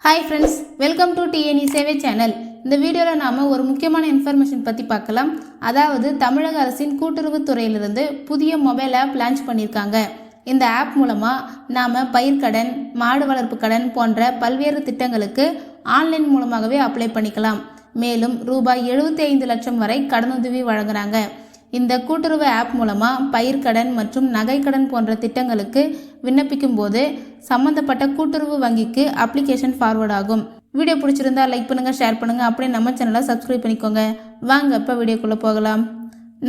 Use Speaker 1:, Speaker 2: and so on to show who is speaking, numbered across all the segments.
Speaker 1: Hi friends, welcome to TNE சேவை channel. இந்த வீடியோல நாம ஒரு முக்கியமான இன்ஃபர்மேஷன் பத்தி பார்க்கலாம். அதாவது தமிழக அரசின் கூட்டுறவுத் துறையிலிருந்து புதிய மொபைல் ஆப் லான்ச் பண்ணிருக்காங்க. இந்த ஆப் மூலமா நாம பயிர்க்கடன், மாடு வளர்ப்பு கடன் போன்ற பல்வேறு திட்டங்களுக்கு ஆன்லைன் மூலமாகவே அப்ளை பண்ணிக்கலாம். மேலும் ரூபாய் 75 லட்சம் வரை கடனுதவி வழங்குறாங்க. இந்த கூட்டுறவு ஆப் மூலமா பயிர்க்கடன் மற்றும் நகைக்கடன் போன்ற திட்டங்களுக்கு விண்ணப்பிக்கும் போது சம்பந்தப்பட்ட கூட்டுறவு வங்கிக்கு அப்ளிகேஷன் ஃபார்வர்ட் ஆகும். வீடியோ பிடிச்சிருந்தா லைக் பண்ணுங்க, ஷேர் பண்ணுங்க, அப்படியே நம்ம சேனலை சப்ஸ்கிரைப் பண்ணிக்கோங்க. வாங்க இப்போ வீடியோக்குள்ள போகலாம்.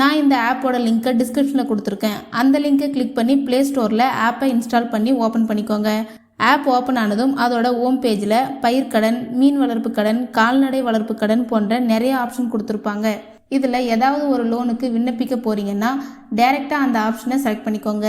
Speaker 1: நான் இந்த ஆப்போட லிங்கை டிஸ்கிரிப்ஷனில் கொடுத்துருக்கேன். அந்த லிங்கை கிளிக் பண்ணி ப்ளே ஸ்டோரில் ஆப்பை இன்ஸ்டால் பண்ணி ஓப்பன் பண்ணிக்கோங்க. ஆப் ஓப்பன் ஆனதும் அதோட ஹோம் பேஜில் பயிர்க்கடன், மீன் வளர்ப்பு கடன், கால்நடை வளர்ப்பு கடன் போன்ற நிறைய ஆப்ஷன் கொடுத்துருப்பாங்க. இதில் ஏதாவது ஒரு லோனுக்கு விண்ணப்பிக்க போறீங்கன்னா டைரெக்டாக அந்த ஆப்ஷனை செலக்ட் பண்ணிக்கோங்க.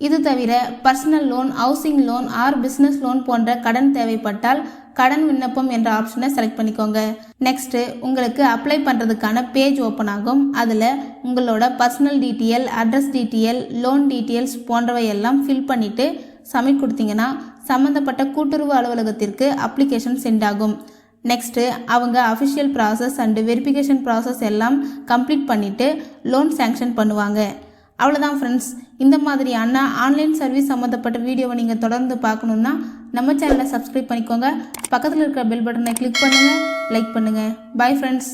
Speaker 1: இது தவிர personal loan, housing loan or business loan போன்ற கடன் தேவைப்பட்டால் கடன் விண்ணப்பம் என்ற ஆப்ஷனை செலக்ட் பண்ணிக்கோங்க. நெக்ஸ்ட் உங்களுக்கு அப்ளை பண்ணுறதுக்கான பேஜ் ஓப்பன் ஆகும். அதில் உங்களோட personal detail, address detail, loan details போன்றவை எல்லாம் ஃபில் பண்ணிவிட்டு சப்மிட் கொடுத்தீங்கன்னா சம்மந்தப்பட்ட கூட்டுறவு அலுவலகத்திற்கு அப்ளிகேஷன் சென்ட் ஆகும். நெக்ஸ்ட்டு அவங்க official process and verification process எல்லாம் கம்ப்ளீட் பண்ணிவிட்டு லோன் சேங்ஷன் பண்ணுவாங்க. அவ்வளோதான் ஃப்ரெண்ட்ஸ். இந்த மாதிரியான ஆன்லைன் சர்வீஸ் சம்மந்தப்பட்ட வீடியோவை நீங்கள் தொடர்ந்து பார்க்கணுன்னா நம்ம சேனலை சப்ஸ்கிரைப் பண்ணிக்கோங்க. பக்கத்தில் இருக்கிற பெல் பட்டனை கிளிக் பண்ணுங்கள், லைக் பண்ணுங்கள். Bye friends.